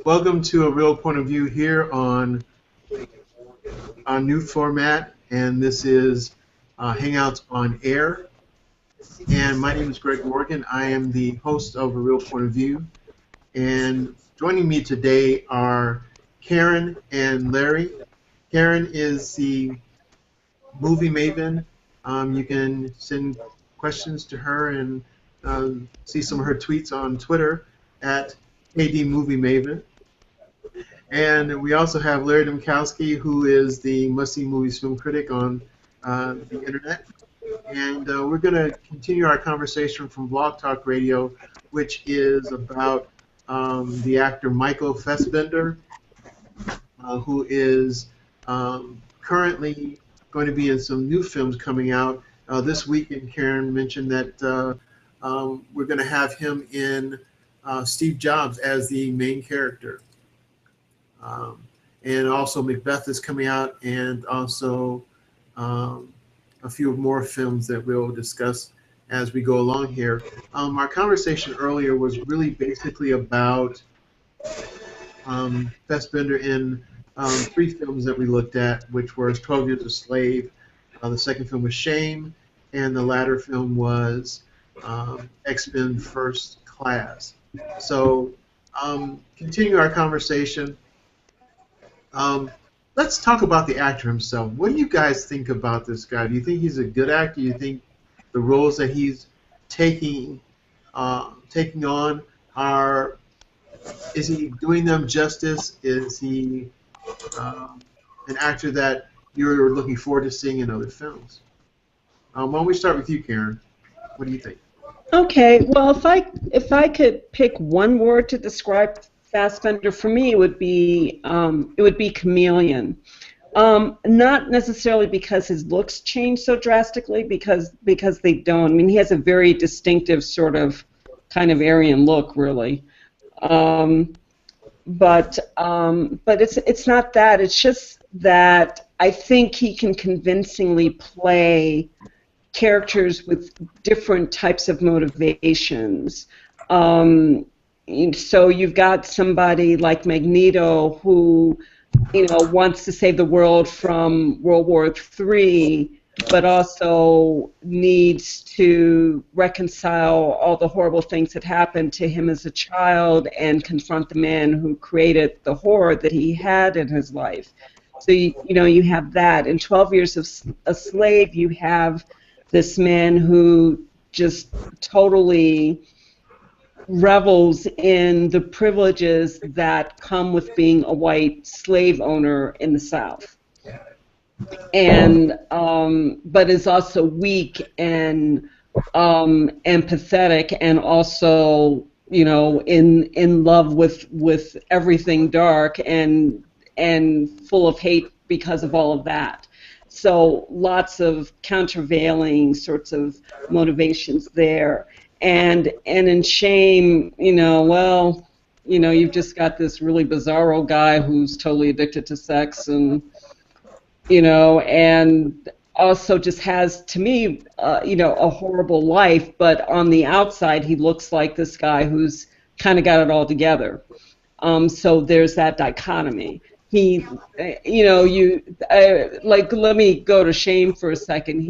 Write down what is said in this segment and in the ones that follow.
Welcome to A Real Point of View here on a new format, and this is Hangouts on Air. And my name is Greg Morgan. I am the host of A Real Point of View. And joining me today are Karen and Larry. Karen is the movie maven. You can send questions to her and see some of her tweets on Twitter at KDMovieMaven. And we also have Larry Domkowski, who is the Must See Movies film critic on the internet. And we're going to continue our conversation from Blog Talk Radio, which is about the actor Michael Fassbender, who is currently going to be in some new films coming out. This weekend, Karen mentioned that we're going to have him in Steve Jobs as the main character. And also Macbeth is coming out, and also a few more films that we'll discuss as we go along here. Our conversation earlier was really basically about Fassbender in three films that we looked at, which was 12 Years a Slave, the second film was Shame, and the latter film was X-Men First Class. So continue our conversation. Let's talk about the actor himself. What do you guys think about this guy? Do you think he's a good actor? Do you think the roles that he's taking on is he doing them justice? Is he an actor that you're looking forward to seeing in other films? Why don't we start with you, Karen? What do you think? Okay, well, if I could pick one word to describe Fassbender, for me it would be chameleon. Not necessarily because his looks change so drastically, because they don't. I mean, he has a very distinctive sort of kind of Aryan look, really. But it's not that. It's just that I think he can convincingly play characters with different types of motivations. So you've got somebody like Magneto who, wants to save the world from World War III, but also needs to reconcile all the horrible things that happened to him as a child and confront the man who created the horror that he had in his life. So you have that. In 12 Years of a Slave, you have this man who just totally revels in the privileges that come with being a white slave owner in the South, and but is also weak and pathetic, and also in love with everything dark and full of hate because of all of that. So lots of countervailing sorts of motivations there. And in Shame, you've just got this really bizarro guy who's totally addicted to sex, and and also just has, to me, a horrible life. But on the outside, he looks like this guy who's kind of got it all together. So there's that dichotomy. Let me go to Shame for a second.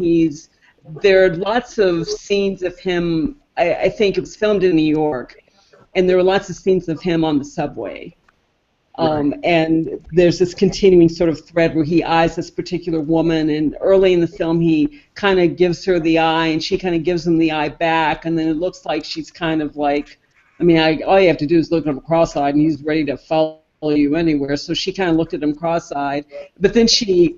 There are lots of scenes of him. I think it was filmed in New York, and there were lots of scenes of him on the subway. And there's this continuing sort of thread where he eyes this particular woman, and early in the film he kind of gives her the eye, and she kind of gives him the eye back, and then it looks like she's kind of like, all you have to do is look at him cross-eyed, and he's ready to follow you anywhere. So she kind of looked at him cross-eyed, but then she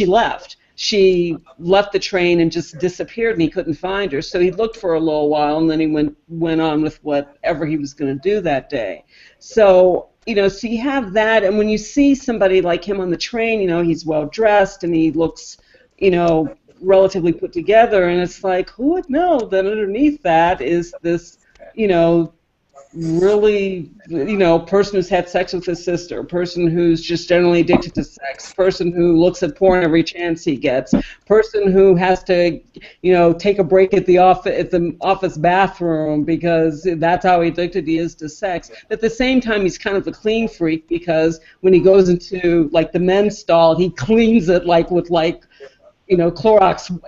left. She left the train and just disappeared, and he couldn't find her. So he looked for a little while, and then he went on with whatever he was going to do that day. So so you have that, and when you see somebody like him on the train, he's well dressed and he looks, relatively put together, and it's like, who would know that underneath that is this, really, person who's had sex with his sister, person who's just generally addicted to sex, person who looks at porn every chance he gets, person who has to, take a break at the office bathroom because that's how addicted he is to sex. At the same time, he's kind of a clean freak because when he goes into like the men's stall, he cleans it with Clorox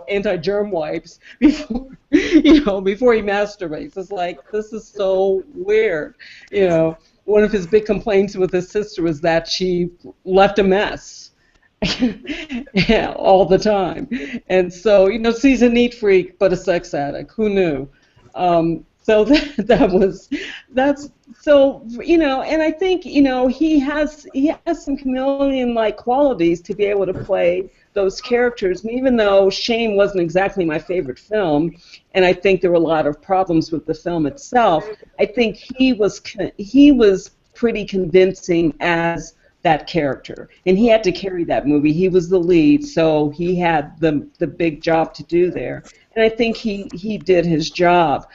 anti-germ wipes before before he masturbates. It's like, this is so weird. One of his big complaints with his sister was that she left a mess all the time. And so, so he's a neat freak but a sex addict. Who knew? So that's so, and I think, he has some chameleon-like qualities to be able to play those characters. And even though Shame wasn't exactly my favorite film, and I think there were a lot of problems with the film itself, I think he was pretty convincing as that character, and he had to carry that movie. He was the lead, so he had the big job to do there, and I think he did his job.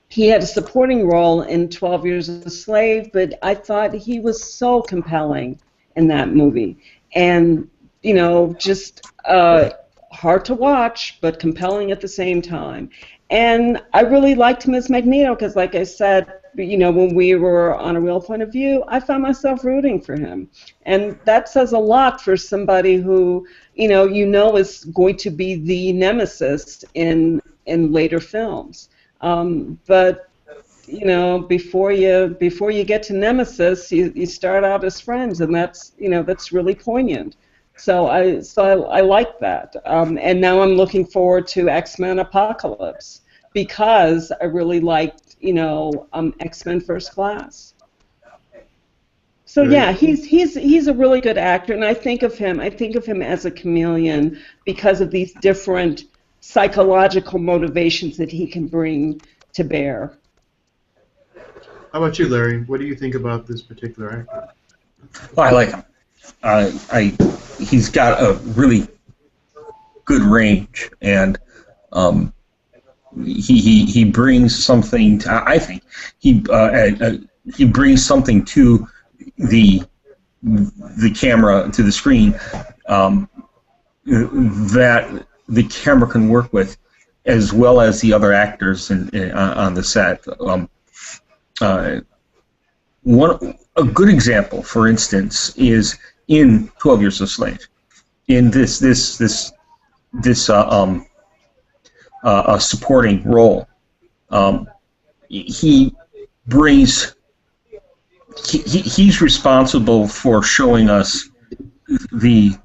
He had a supporting role in 12 Years a Slave, but I thought he was so compelling in that movie, and just hard to watch, but compelling at the same time. And I really liked him as Magneto because, like I said, when we were on A Real Point of View, I found myself rooting for him. And that says a lot for somebody who, is going to be the nemesis in later films. But before you get to nemesis, you start out as friends, and that's really poignant. So I like that, and now I'm looking forward to X-Men Apocalypse because I really liked X-Men First Class. So yeah, he's a really good actor, and I think of him as a chameleon because of these different psychological motivations that he can bring to bear. How about you, Larry? What do you think about this particular actor? Well, I like him. He's got a really good range, and he brings something. I think he brings something to the camera, to the screen, that the camera can work with, as well as the other actors on the set. A good example, for instance, is in 12 Years a Slave. In this supporting role, he's responsible for showing us the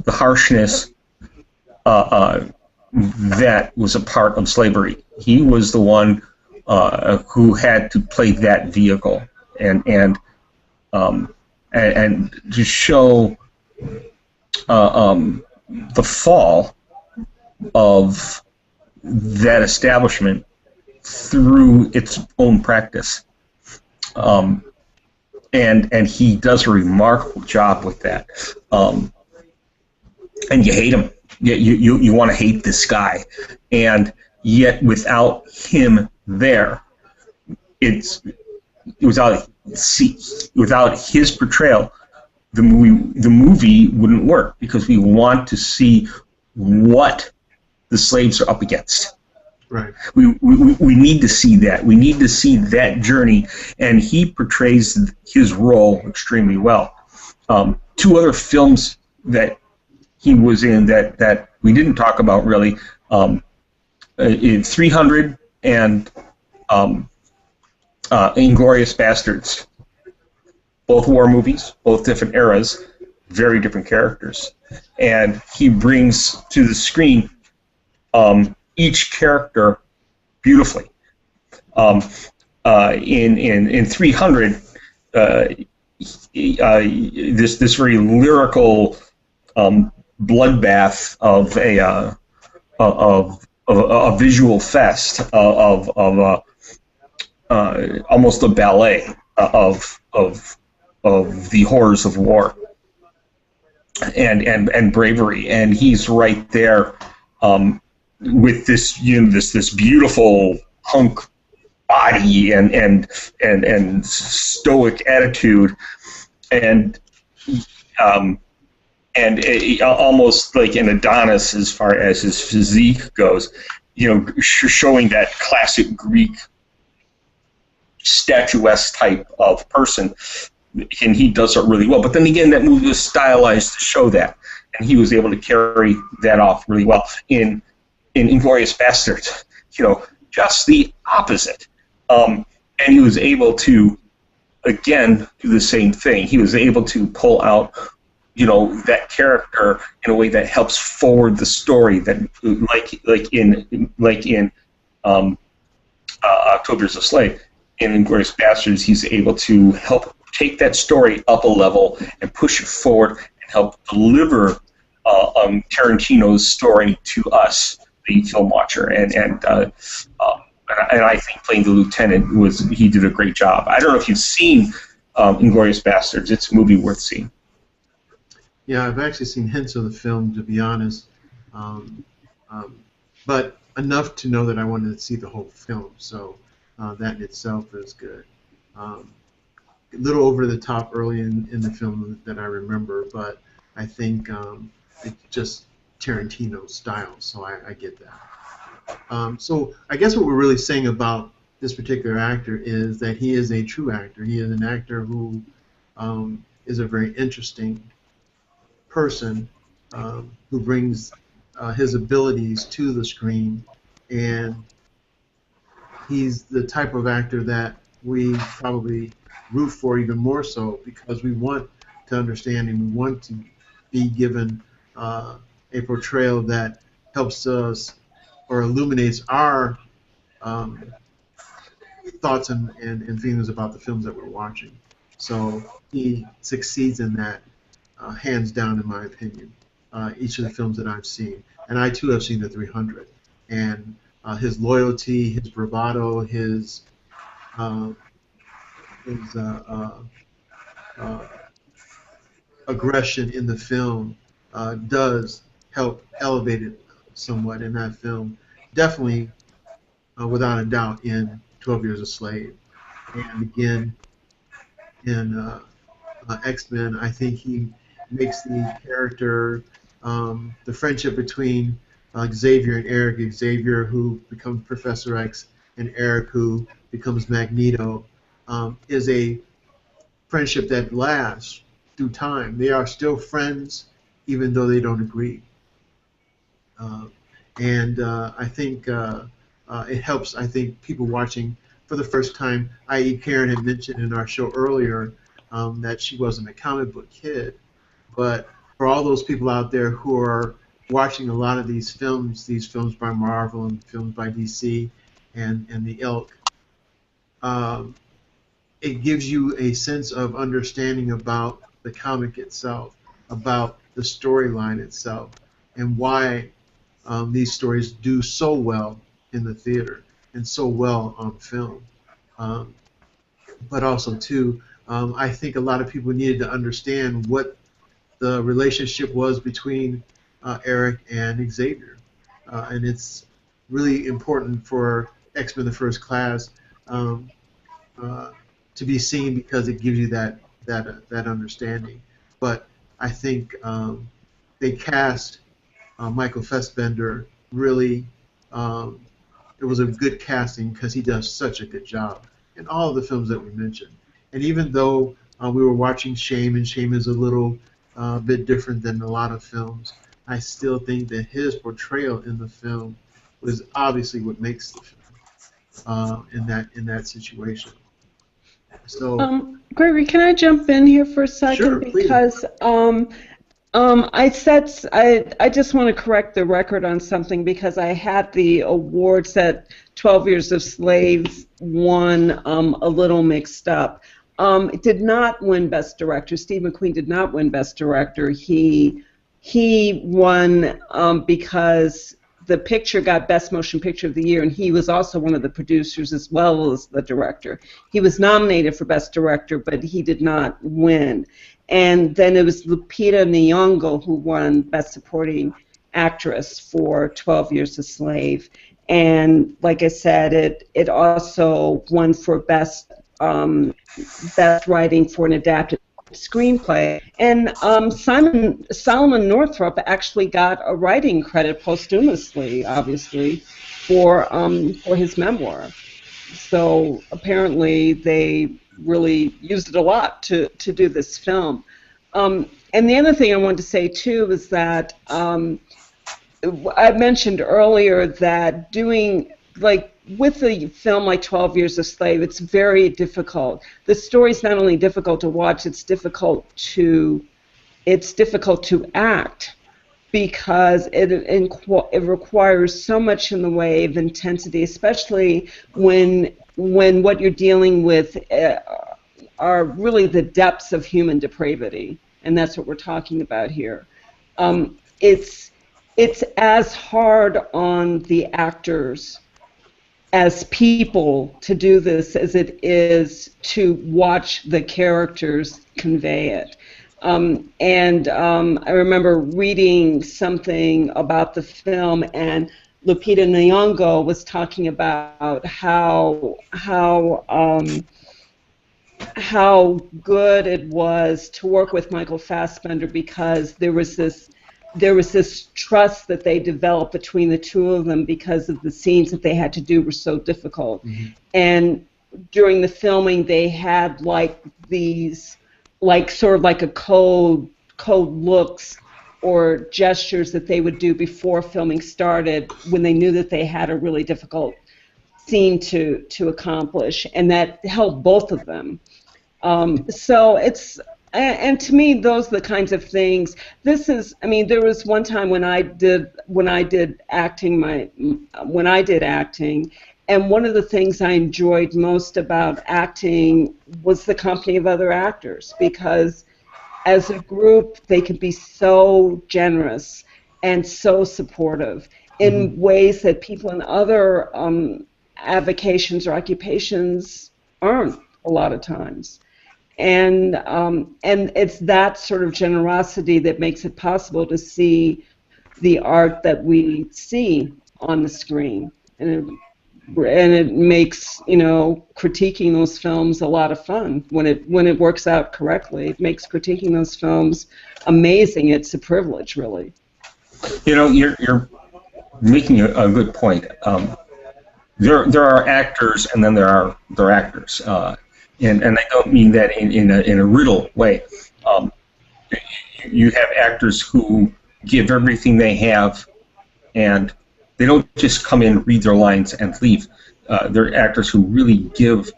harshness that was a part of slavery. He was the one who had to play that vehicle, and to show the fall of that establishment through its own practice, and he does a remarkable job with that. And you hate him. You want to hate this guy, and yet without him there, without his portrayal, the movie wouldn't work, because we want to see what the slaves are up against. Right. We need to see that. We need to see that journey, and he portrays his role extremely well. Two other films that he was in that we didn't talk about really, in 300 and Inglourious Bastards. Both war movies, both different eras, very different characters. And he brings to the screen each character beautifully. In 300, this very lyrical bloodbath of a visual fest of almost a ballet of the horrors of war and bravery, and he's right there with this, this beautiful hunk body and stoic attitude, and almost like an Adonis as far as his physique goes, showing that classic Greek statuesque type of person, and he does it really well. But then again, that movie was stylized to show that, and he was able to carry that off really well. In Inglourious Basterds, just the opposite. And he was able to, again, do the same thing. He was able to pull out, that character in a way that helps forward the story. That, like in October's a Slave, in Inglourious Basterds, he's able to help take that story up a level and push it forward and help deliver Tarantino's story to us, the film watcher. And I think playing the lieutenant he did a great job. I don't know if you've seen Inglourious Basterds. It's a movie worth seeing. Yeah, I've actually seen hints of the film, to be honest, but enough to know that I wanted to see the whole film. So that in itself is good. A little over the top early in the film that I remember, but I think it's just Tarantino style, so I get that. So I guess what we're really saying about this particular actor is that he is a true actor. He is an actor who is a very interesting person who brings his abilities to the screen, and he's the type of actor that we probably root for even more so, because we want to understand and we want to be given a portrayal that helps us or illuminates our thoughts and feelings about the films that we're watching. So he succeeds in that, hands down, in my opinion. Each of the films that I've seen, and I too have seen the 300, and his loyalty, his bravado, his aggression in the film does help elevate it somewhat in that film. Definitely, without a doubt, in 12 Years a Slave. And again, in X-Men, I think he makes the character, the friendship between Xavier and Eric, Xavier who becomes Professor X, and Eric who becomes Magneto, is a friendship that lasts through time. They are still friends even though they don't agree. And I think it helps, I think, people watching for the first time, i.e. Karen had mentioned in our show earlier that she wasn't a comic book kid, but for all those people out there who are watching a lot of these films by Marvel and films by DC and the ilk, it gives you a sense of understanding about the comic itself, about the storyline itself, and why these stories do so well in the theater and so well on film. But also, too, I think a lot of people needed to understand what the relationship was between Eric and Xavier. And it's really important for X-Men: The First Class to be seen because it gives you that understanding. But I think they cast Michael Fassbender really. It was a good casting because he does such a good job in all of the films that we mentioned. And even though we were watching Shame, and Shame is a little bit different than a lot of films, I still think that his portrayal in the film was obviously what makes the film in that situation. So, Gregory, can I jump in here for a second? Sure, please. Because I just want to correct the record on something, because I had the awards that 12 Years a Slave won a little mixed up. It did not win Best Director. Steve McQueen did not win Best Director. He won because the picture got Best Motion Picture of the Year, and he was also one of the producers as well as the director. He was nominated for Best Director, but he did not win. And then it was Lupita Nyong'o who won Best Supporting actress for 12 Years a Slave. And like I said, it also won for best writing for an adapted screenplay. And Solomon Northrop actually got a writing credit posthumously, obviously, for his memoir. So apparently they really used it a lot to do this film. And the other thing I wanted to say too is that I mentioned earlier that doing, like, with a film like 12 Years a Slave, it's very difficult. The story's not only difficult to watch, it's difficult to act, because it requires so much in the way of intensity, especially when what you're dealing with are really the depths of human depravity, and that's what we're talking about here. It's as hard on the actors as people to do this as it is to watch the characters convey it. I remember reading something about the film, and Lupita Nyong'o was talking about how good it was to work with Michael Fassbender, because there was this trust that they developed between the two of them, because of the scenes that they had to do were so difficult. Mm-hmm. And during the filming, they had these sort of like a code looks or gestures that they would do before filming started, when they knew that they had a really difficult scene to accomplish, and that helped both of them. So it's, and to me, those are the kinds of things. There was one time when I did acting, and one of the things I enjoyed most about acting was the company of other actors, because as a group they could be so generous and so supportive in ways that people in other avocations or occupations aren't a lot of times. And it's that sort of generosity that makes it possible to see the art that we see on the screen, and it makes, critiquing those films a lot of fun when it works out correctly. It makes critiquing those films amazing. It's a privilege, really. You're making a good point. There are actors, and then there are actors. And I don't mean that in a riddle way. You have actors who give everything they have, and they don't just come in, read their lines, and leave. They're actors who really give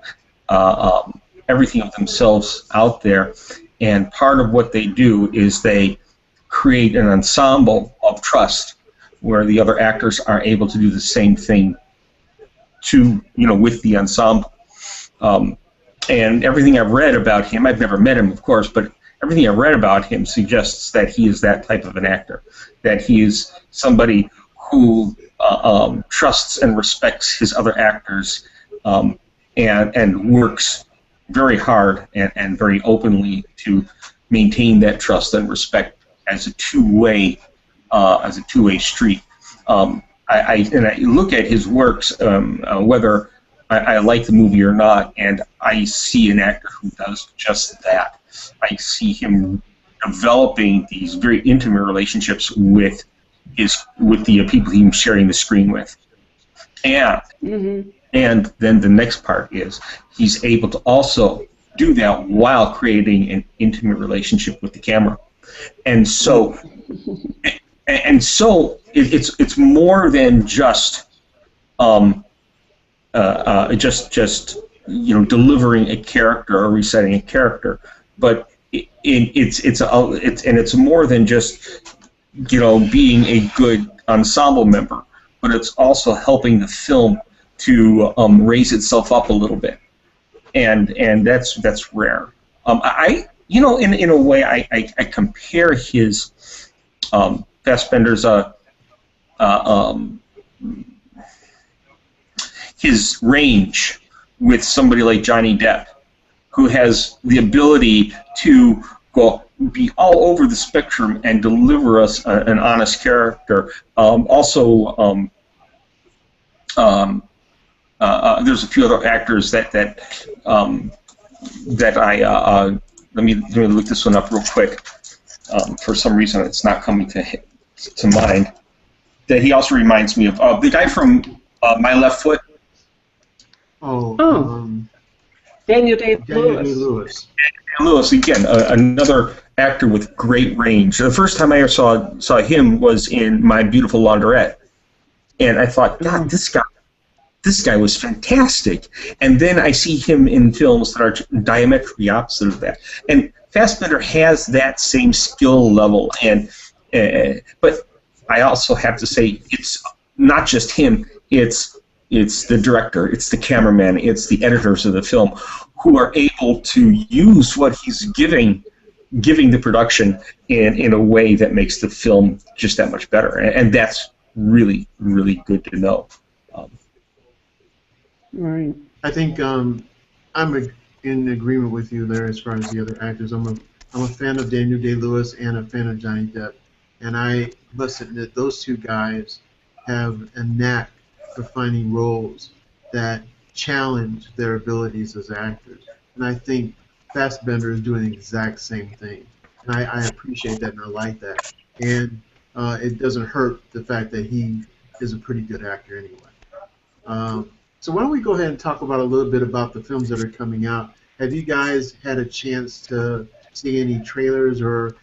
everything of themselves out there, and part of what they do is they create an ensemble of trust where the other actors are able to do the same thing with the ensemble. And everything I've read about him, I've never met him, of course, but everything I've read about him suggests that he is that type of an actor, that he is somebody who trusts and respects his other actors, and works very hard and very openly to maintain that trust and respect as a two-way street. I look at his works, whether I like the movie or not, and I see an actor who does just that. I see him developing these very intimate relationships with the people he's sharing the screen with, and then the next part is he's able to also do that while creating an intimate relationship with the camera, and so it's more than just delivering a character or reciting a character, but it's more than just being a good ensemble member, but it's also helping the film to raise itself up a little bit, and that's rare. In a way I compare his Fassbender's his range with somebody like Johnny Depp, who has the ability to will be all over the spectrum and deliver us an honest character. There's a few other actors that I let me look this one up real quick. For some reason, it's not coming to mind. That he also reminds me of the guy from My Left Foot. Daniel Day-Lewis. Daniel Day-Lewis. Lewis, again, another actor with great range. The first time I ever saw him was in My Beautiful Laundrette, and I thought, God, this guy was fantastic. And then I see him in films that are diametrically opposite of that. And Fassbender has that same skill level, and but I also have to say it's not just him. It's the director, it's the cameraman, it's the editors of the film who are able to use what he's giving the production in a way that makes the film just that much better, and that's really, really good to know. Right. I think I'm in agreement with you there as far as the other actors. I'm a fan of Daniel Day-Lewis and a fan of Johnny Depp, and I must admit those two guys have a knack for finding roles that challenge their abilities as actors. And I think Fassbender is doing the exact same thing. And I appreciate that and I like that. And it doesn't hurt the fact that he is a pretty good actor anyway. So why don't we go ahead and talk about a little bit about the films that are coming out. Have you guys had a chance to see any trailers or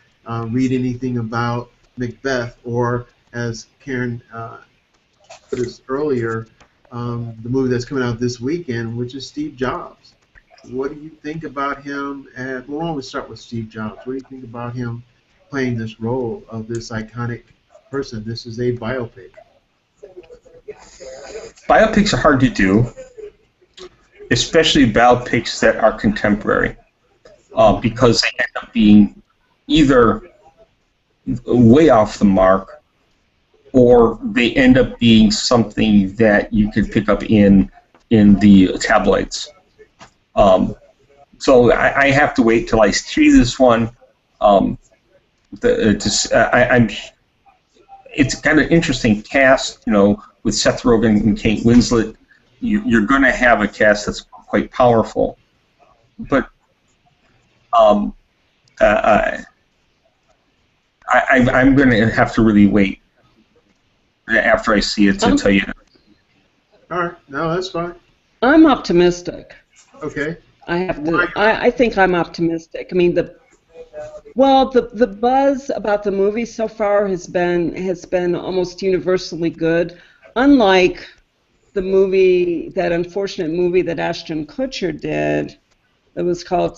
read anything about Macbeth, or as Karen put us earlier, the movie that's coming out this weekend, which is Steve Jobs? What do you think about him? And we'll always start with Steve Jobs. What do you think about him playing this role of this iconic person? This is a biopic. Biopics are hard to do, especially biopics that are contemporary, because they end up being either way off the mark, or they end up being something that you could pick up in the tabloids. So I have to wait till I see this one. It's kind of interesting cast, with Seth Rogen and Kate Winslet. You're going to have a cast that's quite powerful, but I'm going to have to really wait after I see it to tell you. All right, no, that's fine. I'm optimistic. Okay. I think I'm optimistic. I mean, the buzz about the movie so far has been almost universally good. Unlike that unfortunate movie that Ashton Kutcher did, that was called,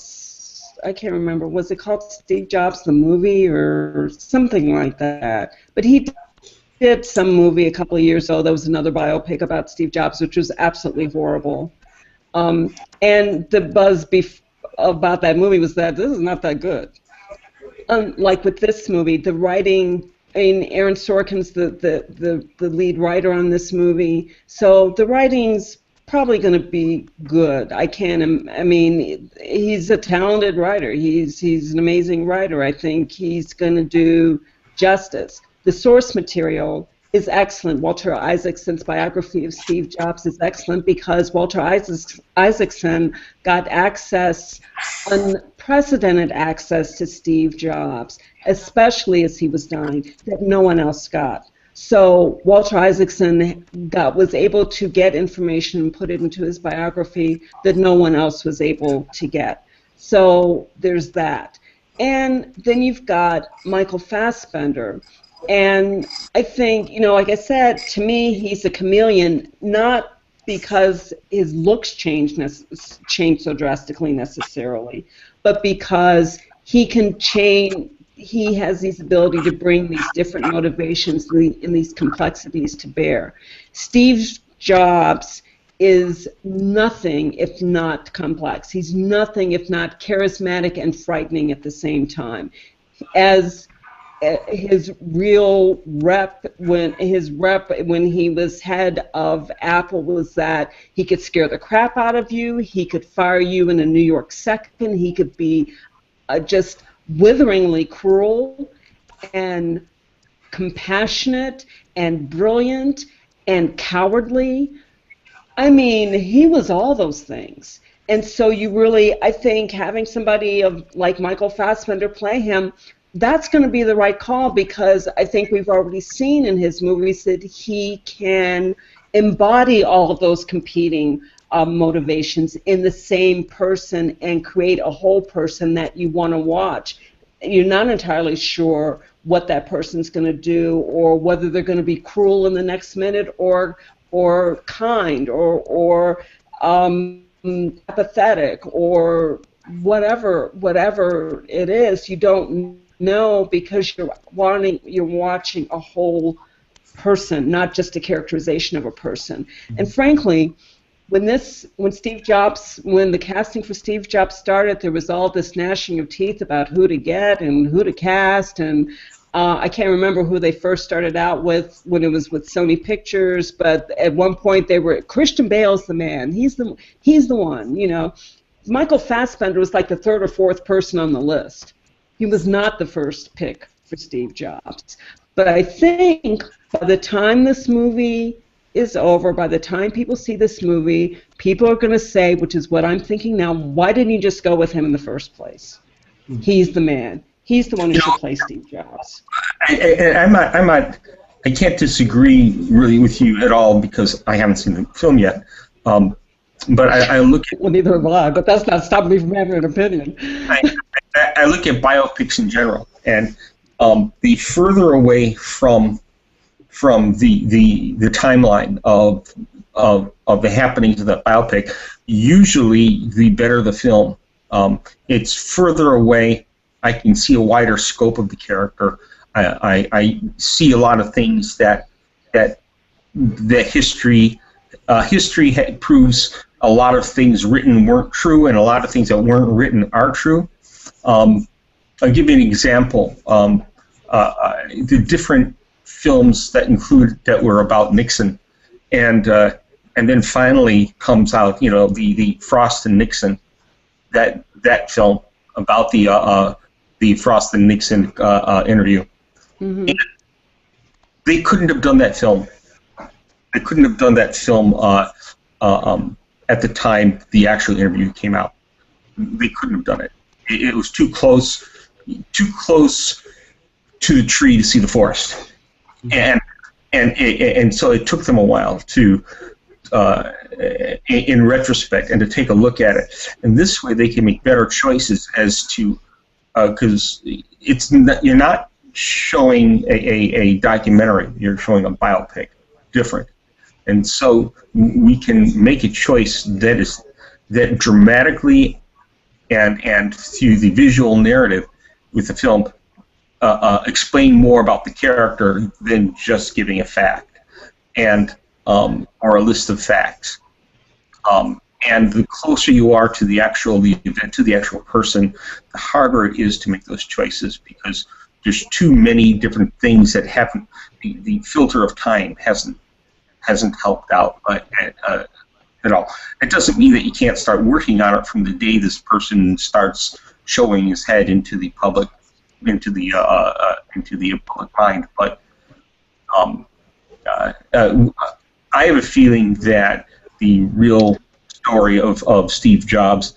I can't remember, was it called Steve Jobs the Movie or something like that? But he did some movie a couple of years ago. That was another biopic about Steve Jobs, which was absolutely horrible. And the buzz about that movie was that this is not that good. Like with this movie, the writing, Aaron Sorkin's the lead writer on this movie, so the writing's probably going to be good. He's a talented writer. He's an amazing writer. I think he's going to do justice. The source material is excellent. Walter Isaacson's biography of Steve Jobs is excellent because Walter Isaacson got unprecedented access to Steve Jobs, especially as he was dying, that no one else got. So Walter Isaacson was able to get information and put it into his biography that no one else was able to get. So there's that. And then you've got Michael Fassbender. And I think, like I said, to me, he's a chameleon, not because his looks change so drastically necessarily, but because he can change. He has this ability to bring these different motivations and these complexities to bear. Steve Jobs is nothing if not complex. He's nothing if not charismatic and frightening at the same time. As his real rep when he was head of Apple was that he could scare the crap out of you, he could fire you in a New York second, he could be just witheringly cruel and compassionate and brilliant and cowardly. I mean, he was all those things. And so you really, I think, having somebody like Michael Fassbender play him, that's going to be the right call, because I think we've already seen in his movies that he can embody all of those competing motivations in the same person and create a whole person that you want to watch. You're not entirely sure what that person's going to do, or whether they're going to be cruel in the next minute, or kind, or apathetic, or whatever it is. You don't know, because you're watching a whole person, not just a characterization of a person. And frankly, when the casting for Steve Jobs started, there was all this gnashing of teeth about who to get and who to cast, and I can't remember who they first started out with when it was with Sony Pictures, but at one point they were, Christian Bale's the man. He's the one, you know. Michael Fassbender was like the third or fourth person on the list. He was not the first pick for Steve Jobs. But I think by the time this movie is over, by the time people see this movie, people are going to say, which is what I'm thinking now, why didn't you just go with him in the first place? He's the man. He's the one who should play Steve Jobs. I can't disagree really with you at all, because I haven't seen the film yet. But I look at... Well, neither have I, but that's not stopping me from having an opinion. I look at biopics in general, and the further away from the timeline of the happenings of the biopic, usually the better the film. It's further away. I can see a wider scope of the character. I see a lot of things that history proves a lot of things written weren't true, and a lot of things that weren't written are true. I'll give you an example. The different films that were about Nixon, and then finally comes out, you know, the Frost and Nixon, that film about the Frost and Nixon interview. Mm-hmm. And they couldn't have done that film. They couldn't have done that film at the time the actual interview came out. They couldn't have done it. It was too close to the tree to see the forest, and so it took them a while to, in retrospect, and to take a look at it. And this way, they can make better choices as to, because you're not showing a documentary, you're showing a biopic, different. And so we can make a choice that dramatically and through the visual narrative with the film explain more about the character than just giving a fact or a list of facts. And the closer you are to the event, to the actual person, the harder it is to make those choices, because there's too many different things that happen. The filter of time hasn't helped out at all. It doesn't mean that you can't start working on it from the day this person starts showing his head into the public mind. But I have a feeling that the real story of Steve Jobs,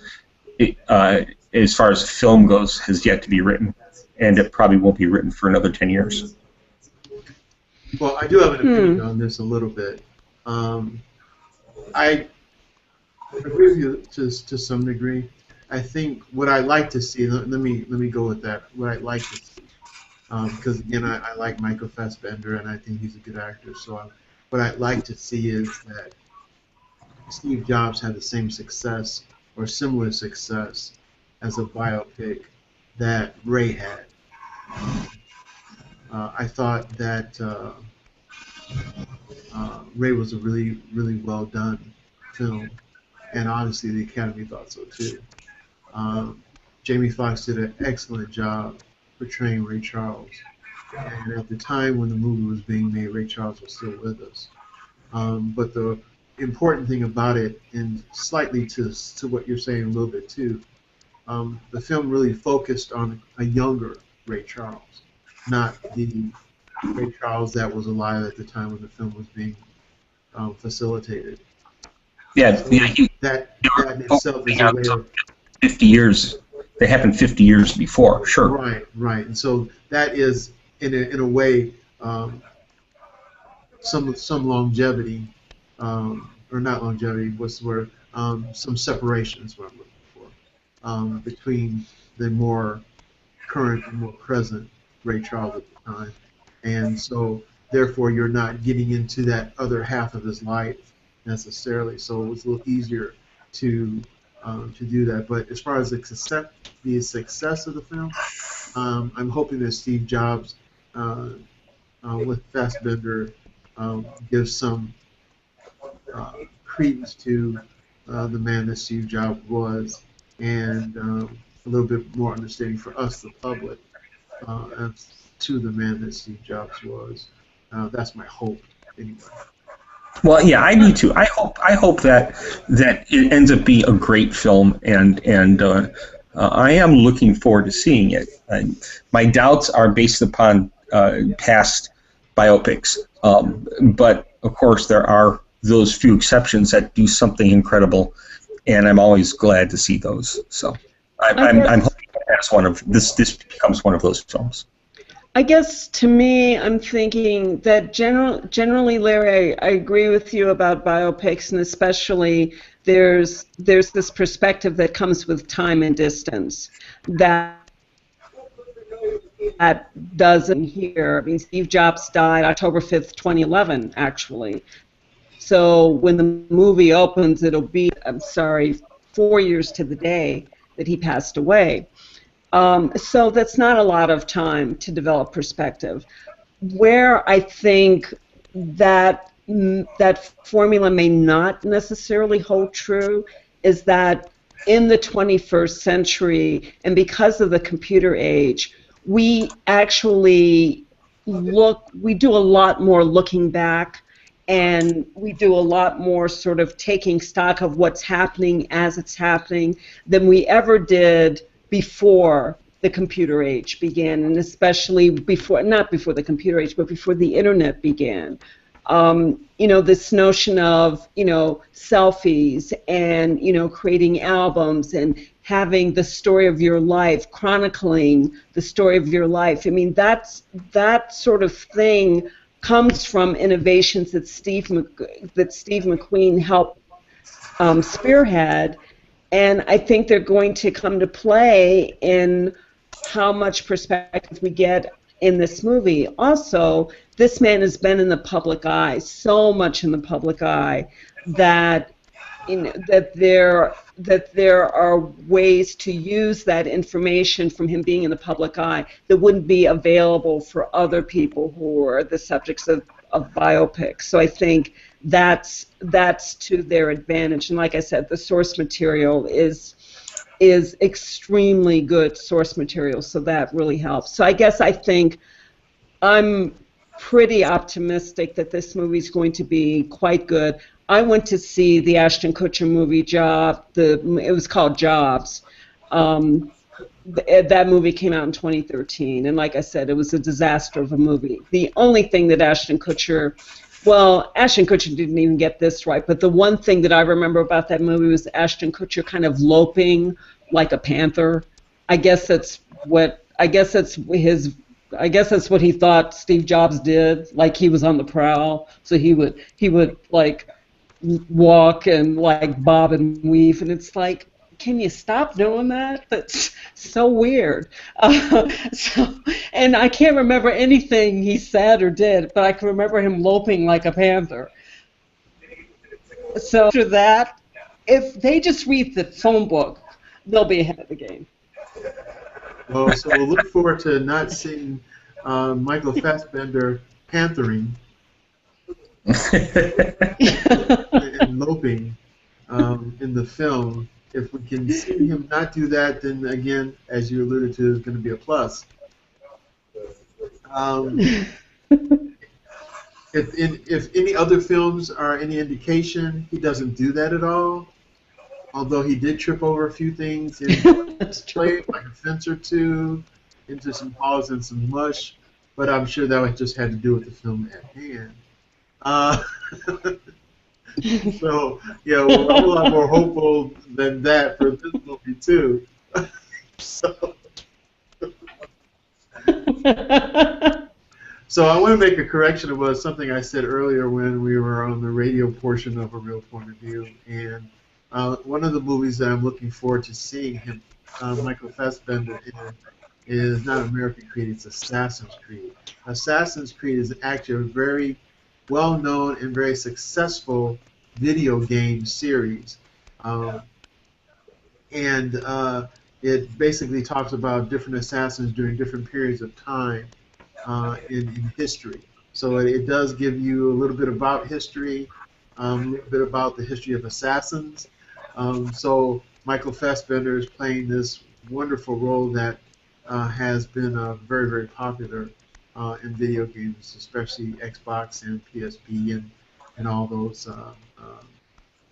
as far as film goes, has yet to be written, and it probably won't be written for another 10 years. Well, I do have an opinion on this a little bit. I agree with you to some degree. I think what I'd like to see, let me go with that, what I'd like to see, because again, I like Michael Fassbender, and I think he's a good actor, so what I'd like to see is that Steve Jobs had the same success or similar success as a biopic that Ray had. I thought that Ray was a really, really well done film, and obviously the Academy thought so too. Jamie Foxx did an excellent job portraying Ray Charles, and at the time when the movie was being made, Ray Charles was still with us. But the important thing about it, and slightly to what you're saying a little bit too, the film really focused on a younger Ray Charles, not the Ray Charles that was alive at the time when the film was being facilitated. Yeah, So yeah. They that in were itself is focusing a on way of 50 years. They happened 50 years before, sure. right, right, and so that is in a way some longevity, or not longevity. What's the word? Some separation is what I'm looking for between the more current and more present Ray Charles at the time, and so therefore you're not getting into that other half of his life necessarily. So it was a little easier to do that. But as far as the success of the film, I'm hoping that Steve Jobs with Fassbender gives some credence to the man that Steve Jobs was, and a little bit more understanding for us, the public, as to the man that Steve Jobs was. That's my hope, anyway. Well, yeah, I do too. I hope that it ends up being a great film, and I am looking forward to seeing it. My doubts are based upon past biopics, but of course there are those few exceptions that do something incredible, and I'm always glad to see those. So I'm hoping that's one of this becomes one of those films. I guess to me, I'm thinking that generally, Larry, I agree with you about biopics, and especially there's this perspective that comes with time and distance that doesn't here. I mean, Steve Jobs died October 5th, 2011, actually. So when the movie opens, it'll be, 4 years to the day that he passed away. So that's not a lot of time to develop perspective. Where I think that that formula may not necessarily hold true is that in the 21st century, and because of the computer age, we actually we do a lot more looking back, and we do a lot more sort of taking stock of what's happening as it's happening than we ever did before the computer age began, and especially before, not before the computer age, but before the internet began. This notion of, selfies and, creating albums and having the story of your life, chronicling the story of your life. I mean, that sort of thing comes from innovations that Steve McQueen helped spearhead, and I think they're going to come to play in how much perspective we get in this movie. Also, this man has been in the public eye, so much in the public eye, that that there are ways to use that information from him being in the public eye that wouldn't be available for other people who are the subjects of biopics. So I think that's to their advantage. And like I said, the source material is extremely good source material, so that really helps. So I think I'm pretty optimistic that this movie is going to be quite good. I went to see the Ashton Kutcher movie it was called Jobs. That movie came out in 2013, and like I said, it was a disaster of a movie. The only thing that Ashton Kutcher didn't even get this right, but the one thing that I remember about that movie was Ashton Kutcher kind of loping like a panther. I guess that's what he thought Steve Jobs did, like he was on the prowl, so he would like walk and like bob and weave, and it's like, can you stop doing that? That's so weird. And I can't remember anything he said or did, but I can remember him loping like a panther. So after that, if they just read the phone book, they'll be ahead of the game. Well, so we'll look forward to not seeing Michael Fassbender panthering and loping in the film. If we can see him not do that, then again, as you alluded to, is going to be a plus. If any other films are any indication, he doesn't do that at all. although he did trip over a few things in That's play, true. like a fence or two, into some halls and some mush, but I'm sure that just had to do with the film at hand. Uh, so, yeah, we're a whole lot more hopeful than that for this movie, too. so, so I want to make a correction about something I said earlier when we were on the radio portion of A Real Point of View. And one of the movies that I'm looking forward to seeing him, Michael Fassbender, in is not American Creed, it's Assassin's Creed. Assassin's Creed is actually a very well-known and very successful video game series. Um, and it basically talks about different assassins during different periods of time in history. So it does give you a little bit about history, a little bit about the history of assassins. So Michael Fassbender is playing this wonderful role that has been very, very popular in video games, especially Xbox and PSP and all those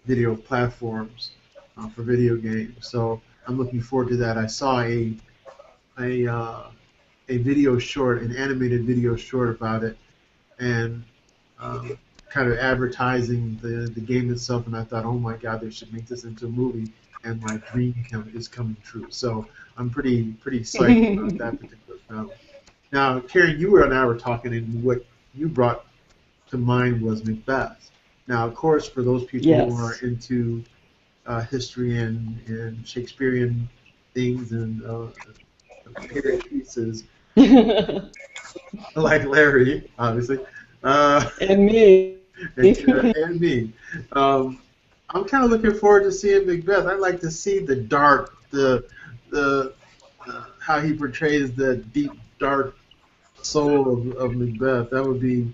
video platforms for video games. So I'm looking forward to that. I saw a a video short, an animated video short about it, and kind of advertising the game itself. And I thought, oh my God, they should make this into a movie, and my dream is coming true. So I'm pretty psyched about that particular film. Now, Karen, you and I were talking, and what you brought to mind was Macbeth. Now, of course, for those people who are Yes. into history and Shakespearean things and period pieces, like Larry, obviously, uh, And me. and me. Um, I'm kind of looking forward to seeing Macbeth. I'd like to see the dark, the how he portrays the deep, dark soul of Macbeth. That would be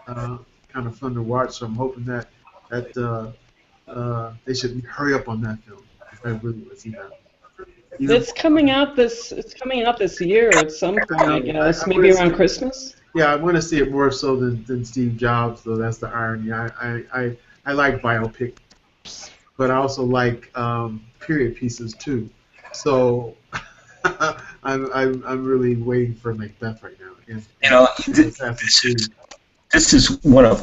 kind of fun to watch. So I'm hoping that they should hurry up on that film if I really want to see that. Even It's coming out this year at some point, I I guess. want Maybe to see around it. Christmas. Yeah, I want to see it more so than Steve Jobs, though. That's the irony. I like biopic, but I also like period pieces too. So I'm really waiting for Macbeth right now. You know, And Assassin's Creed. this is one of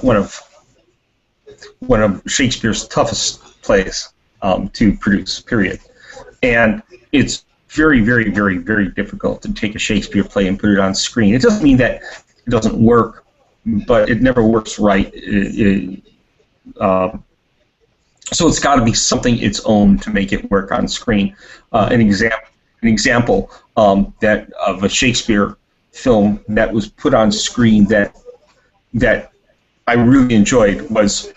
Shakespeare's toughest plays to produce. Period. And it's very, very, very, very difficult to take a Shakespeare play and put it on screen. It doesn't mean that it doesn't work, but it never works right. So it's got to be something its own to make it work on screen. An example that of a Shakespeare film that was put on screen that I really enjoyed was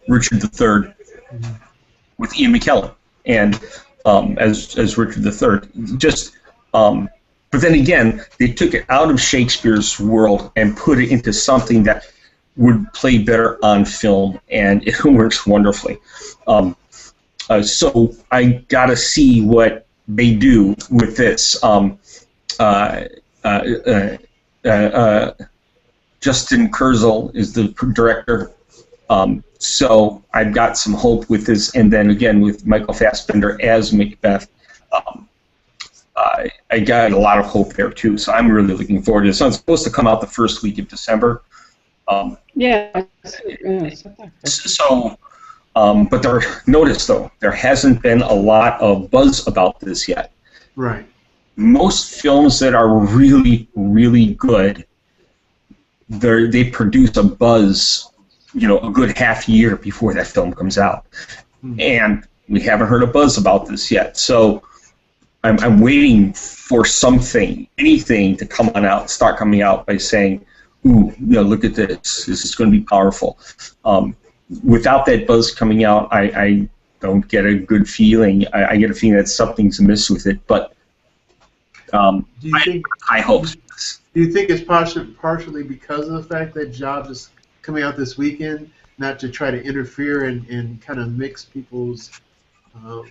Richard III with Ian McKellen and as Richard III. But then again, they took it out of Shakespeare's world and put it into something that would play better on film, and it works wonderfully. So I gotta see what they do with this. Justin Kurzel is the director. So I've got some hope with this, and then again with Michael Fassbender as Macbeth. I got a lot of hope there too, so I'm really looking forward to this. So it's supposed to come out the first week of December. Yeah. So, but notice though, there hasn't been a lot of buzz about this yet. Right. Most films that are really, really good, they produce a buzz, a good half year before that film comes out, and we haven't heard a buzz about this yet. So I'm waiting for anything to come on out, start coming out by saying, "Ooh, look at this. This is going to be powerful." Without that buzz coming out, I don't get a good feeling. I get a feeling that something's amiss with it. But Do you think? I hope. Do you think it's partially because of the fact that Jobs is coming out this weekend, not to try to interfere and kind of mix people's um,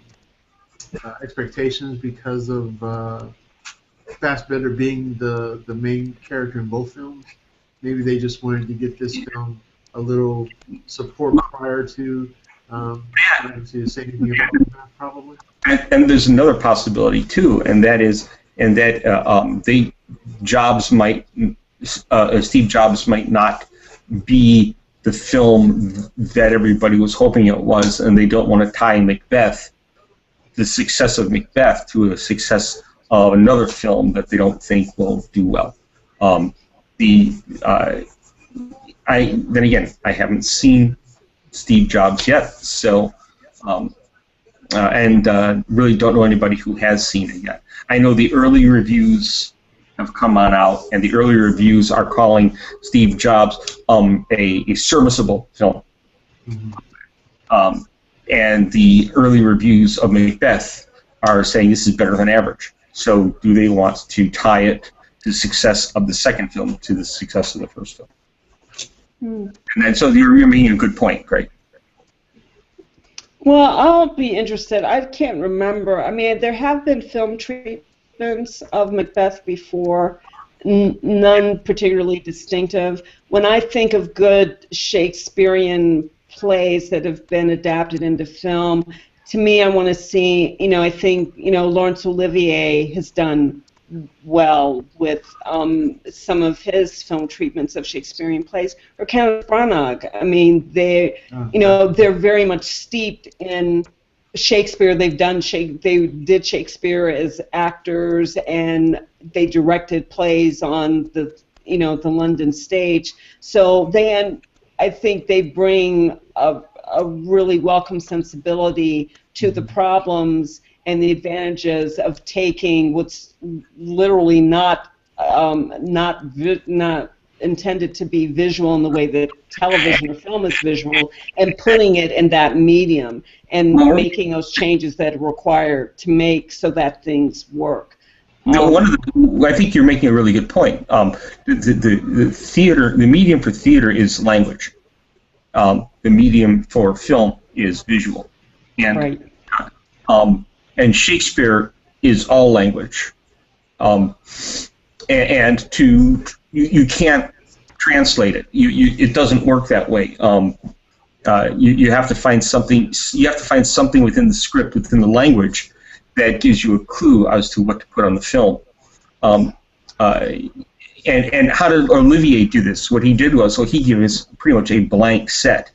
expectations because of Fassbender being the main character in both films? Maybe they just wanted to get this film a little support prior to To say anything about that, probably. And there's another possibility too, and that is, Steve Jobs might not be the film that everybody was hoping it was, and they don't want to tie the success of Macbeth, to a success of another film that they don't think will do well. Then again, I haven't seen Steve Jobs yet, so really don't know anybody who has seen it yet. I know the early reviews have come on out, and the early reviews are calling Steve Jobs a serviceable film. Mm-hmm. And the early reviews of Macbeth are saying this is better than average. So do they want to tie it to the success of the second film to the success of the first film? And then, so you're making a good point, Greg. Well, I'll be interested. I can't remember. I mean, there have been film treatments of Macbeth before, none particularly distinctive. When I think of good Shakespearean plays that have been adapted into film, to me, I want to see, I think, Laurence Olivier has done well with some of his film treatments of Shakespearean plays, or Kenneth Branagh. I mean, they're very much steeped in Shakespeare. They did Shakespeare as actors, and they directed plays on the London stage. So I think they bring a really welcome sensibility to the problems and the advantages of taking what's literally not intended to be visual in the way that television or film is visual, and putting it in that medium and making those changes that are required to make so that things work. I think you're making a really good point. The theater, the medium for theater is language. The medium for film is visual, and right. And Shakespeare is all language, and you can't translate it. It doesn't work that way. You have to find something. You have to find something within the script, within the language, that gives you a clue as to what to put on the film. And how did Olivier do this? What he did was, he gave us pretty much a blank set,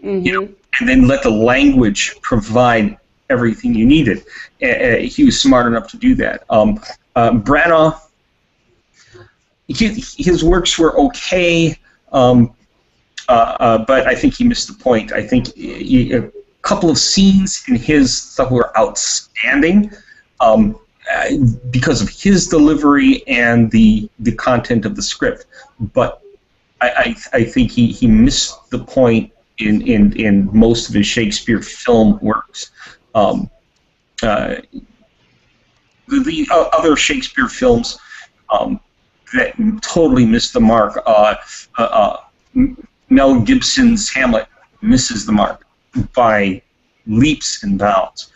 mm-hmm. And then let the language provide everything you needed. He was smart enough to do that. Branagh, his works were okay, but I think he missed the point. I think a couple of scenes in his stuff were outstanding because of his delivery and the content of the script. But I think he missed the point in most of his Shakespeare film works. The other Shakespeare films that totally missed the mark, Mel Gibson's Hamlet misses the mark by leaps and bounds.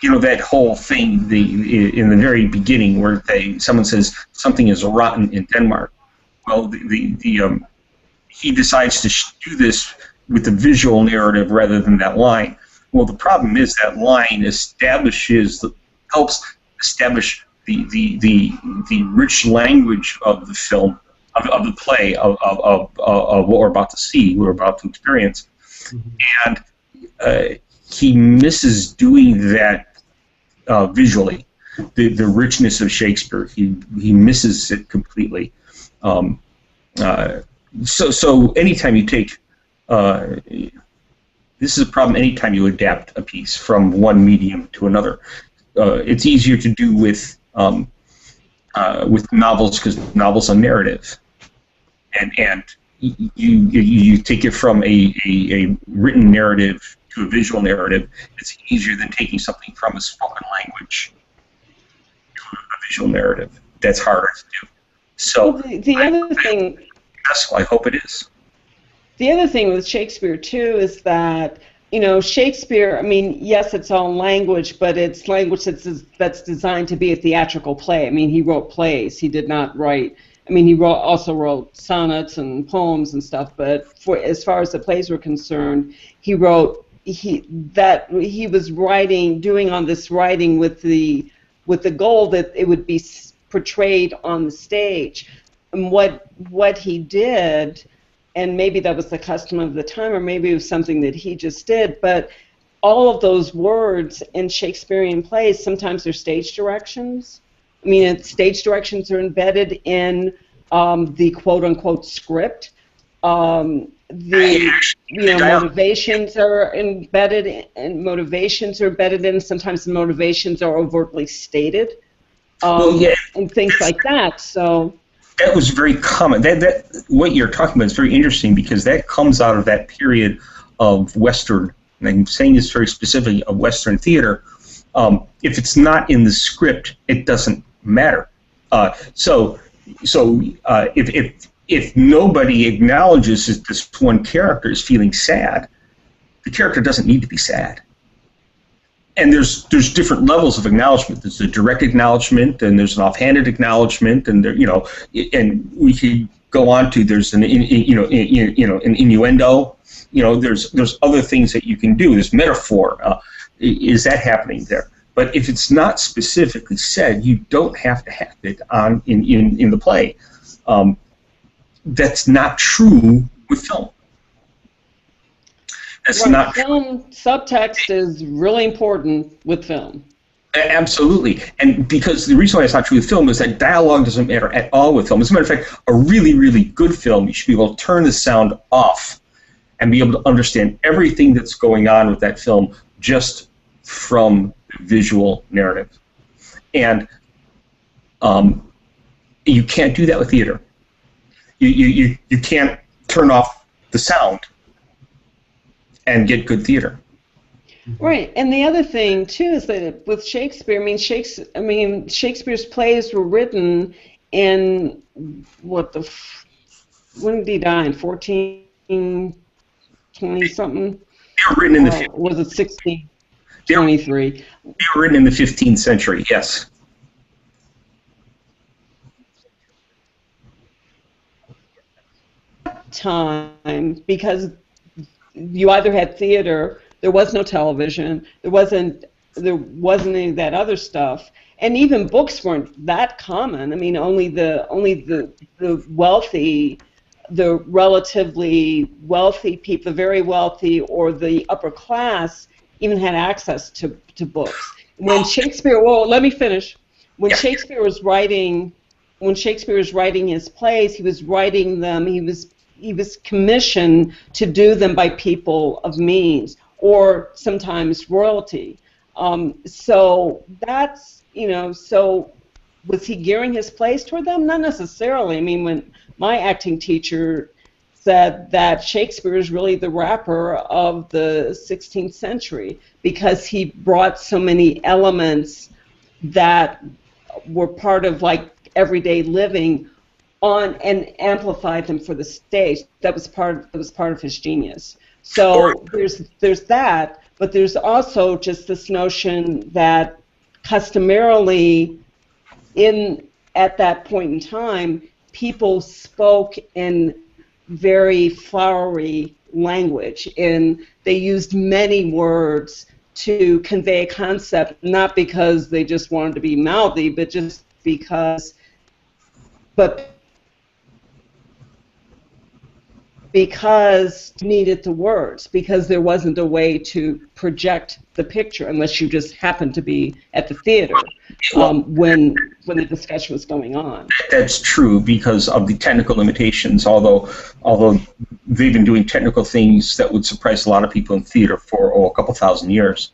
That whole thing in the very beginning where someone says something is rotten in Denmark. Well, he decides to do this with the visual narrative rather than that line. Well, the problem is that line helps establish the rich language of the film, of the play, of what we're about to see, what we're about to experience. Mm-hmm. And he misses doing that visually. The richness of Shakespeare, he misses it completely. So anytime you take, this is a problem anytime you adapt a piece from one medium to another. It's easier to do with novels because novels are narrative, and you take it from a written narrative to a visual narrative. It's easier than taking something from a spoken language to a visual narrative. That's harder to do. So the other thing. Yes, I hope it is. The other thing with Shakespeare too is that Shakespeare. I mean, yes, it's all language, but it's language that's designed to be a theatrical play. I mean, he wrote plays. He did not write I mean, he also wrote sonnets and poems and stuff. But as far as the plays were concerned, he was doing on this writing with the goal that it would be portrayed on the stage. And what he did, and maybe that was the custom of the time, or maybe it was something that he just did, but all of those words in Shakespearean plays, sometimes they're stage directions. I mean, stage directions are embedded in the quote-unquote script. Motivations are embedded, and sometimes the motivations are overtly stated, and things like that. So that was very common. That what you're talking about is very interesting, because that comes out of that period of Western, and I'm saying this very specifically, of Western theater. If it's not in the script, it doesn't matter. So if nobody acknowledges that this one character is feeling sad, the character doesn't need to be sad. And there's different levels of acknowledgement. There's a direct acknowledgement, and there's an offhanded acknowledgement, and and we could go on to there's an an innuendo. There's other things that you can do. There's metaphor. Is that happening there? But if it's not specifically said, you don't have to have it on in the play. That's not true with film. That's not film. Subtext is really important with film. Absolutely, and because the reason why it's not true with film is that dialogue doesn't matter at all with film. As a matter of fact, a really, really good film, you should be able to turn the sound off and be able to understand everything that's going on with that film just from visual narrative. And you can't do that with theater. You can't turn off the sound and get good theater. Right, and the other thing too is that with Shakespeare, Shakespeare's plays were written in when did he die? In 1420 something? They were written in the was it 1623? They were written in the 15th century. Yes. Time, because you either had theater, there was no television, there wasn't any of that other stuff, and even books weren't that common. I mean, only the wealthy, the relatively wealthy people, the very wealthy or the upper class, even had access to books. When Shakespeare, let me finish. When Shakespeare was writing his plays, he was writing them. He was commissioned to do them by people of means, or sometimes royalty. So that's, so was he gearing his plays toward them? Not necessarily. I mean, when my acting teacher said that Shakespeare is really the rapper of the 16th century because he brought so many elements that were part of everyday living on and amplified them for the stage. That was part of his genius. So there's that, but there's also just this notion that customarily at that point in time, people spoke in very flowery language, and they used many words to convey a concept, not because they just wanted to be mouthy, but just because needed the words, because there wasn't a way to project the picture unless you just happened to be at the theater when the discussion was going on. That's true because of the technical limitations, although they've been doing technical things that would surprise a lot of people in theater for a couple thousand years.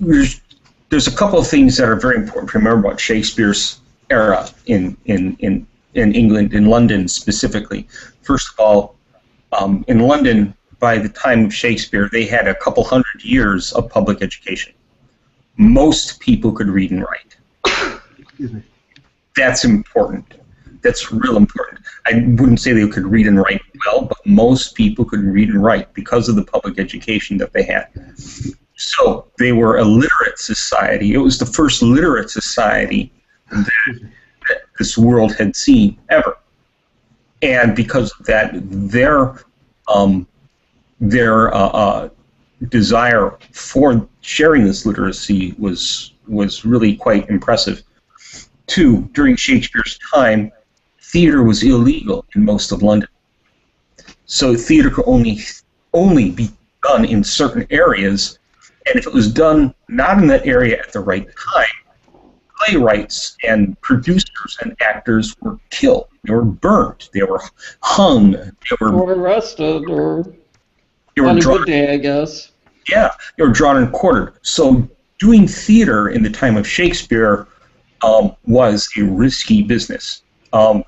There's a couple of things that are very important to remember about Shakespeare's era in England, in London specifically. First of all, in London, by the time of Shakespeare, they had a couple hundred years of public education. Most people could read and write. Excuse me. That's important. That's real important. I wouldn't say they could read and write well, but most people could read and write because of the public education that they had. So they were a literate society. It was the first literate society this world had seen ever. And because of that, their desire for sharing this literacy was really quite impressive. 2, during Shakespeare's time, theater was illegal in most of London. So theater could only be done in certain areas, and if it was done not in that area at the right time, playwrights and producers and actors were killed. They were burnt. They were hung. They were arrested, or they were on a drawn, good day, I guess. Yeah, they were drawn and quartered. So doing theater in the time of Shakespeare was a risky business. And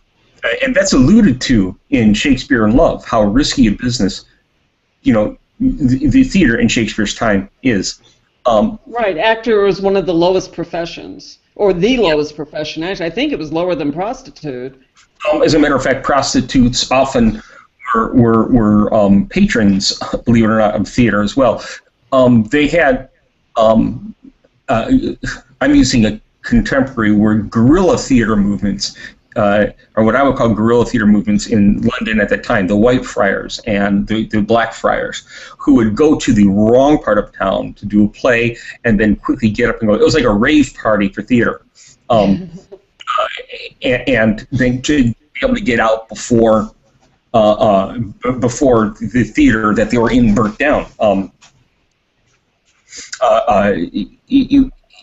that's alluded to in Shakespeare in Love, how risky a business, the theater in Shakespeare's time is. Right, actor was one of the lowest professions, or the lowest profession, actually. I think it was lower than prostitute. As a matter of fact, prostitutes often were patrons, believe it or not, of theater as well. They had, I'm using a contemporary word, guerrilla theater movements, or what I would call guerrilla theater movements in London at that time, the White Friars and the Black Friars, who would go to the wrong part of town to do a play and then quickly get up and go. It was like a rave party for theater. And then to be able to get out before the theater that they were in burnt down.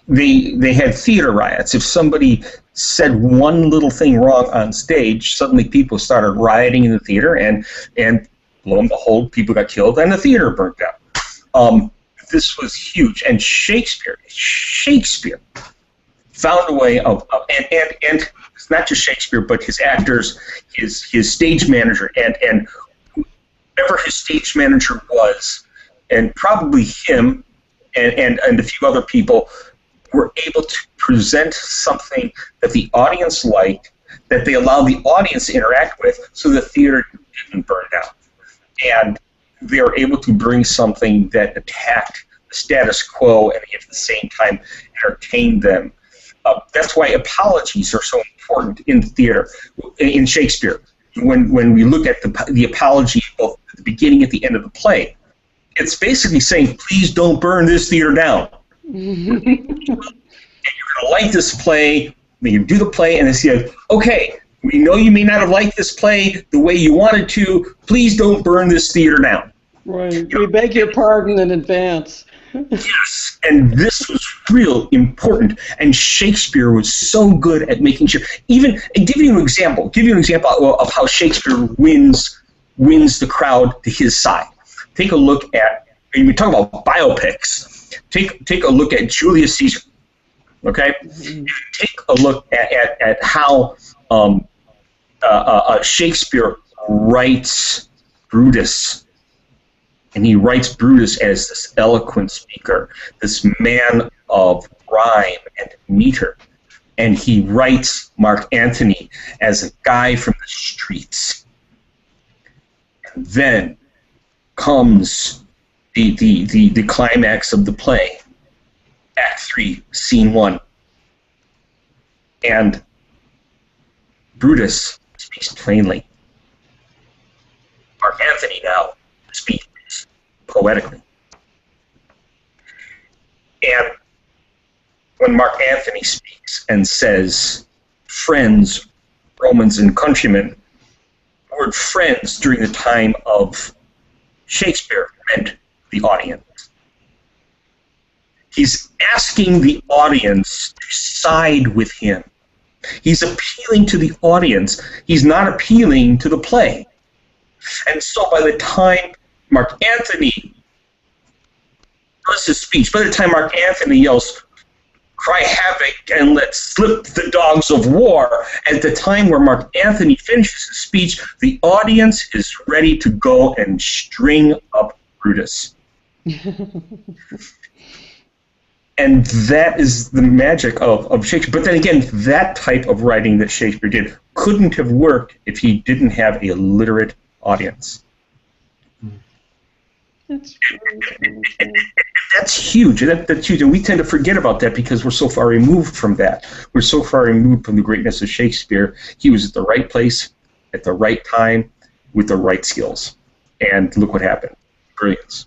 They had theater riots. If somebody said one little thing wrong on stage, suddenly people started rioting in the theater, and lo and behold, people got killed, and the theater burnt down. This was huge, and Shakespeare found a way of and it's not just Shakespeare, but his actors, his stage manager, and whoever his stage manager was, and probably him and a few other people, were able to present something that the audience liked, that they allowed the audience to interact with, so the theater didn't burn down. And they were able to bring something that attacked the status quo and at the same time entertained them. That's why apologies are so important in theater, in Shakespeare. When we look at the apology both at the beginning and at the end of the play, it's basically saying, please don't burn this theater down. And you're going to like this play, you do the play, and they say, okay, we know you may not have liked this play the way you wanted to, please don't burn this theater down. Right, we beg your pardon in advance. Yes, and this was real important, and Shakespeare was so good at making sure, even, and give you an example of how Shakespeare wins the crowd to his side. Take a look at, and we talk about biopics, take a look at Julius Caesar, okay? Take a look at how Shakespeare writes Brutus. And he writes Brutus as this eloquent speaker, this man of rhyme and meter. And he writes Mark Antony as a guy from the streets. And then comes the climax of the play, Act 3, Scene 1. And Brutus speaks plainly. Mark Antony now speaks poetically. And when Mark Antony speaks and says, friends, Romans, and countrymen, the word friends during the time of Shakespeare meant the audience. He's asking the audience to side with him. He's appealing to the audience. He's not appealing to the play. And so by the time Mark Antony does his speech, by the time Mark Antony yells, cry havoc and let slip the dogs of war, at the time where Mark Antony finishes his speech, the audience is ready to go and string up Brutus. And that is the magic of Shakespeare. But then again, that type of writing that Shakespeare did couldn't have worked if he didn't have a literate audience. That's true. That's huge. That's huge, and we tend to forget about that because we're so far removed from that. We're so far removed from the greatness of Shakespeare. He was at the right place, at the right time, with the right skills, and look what happened. Brilliance.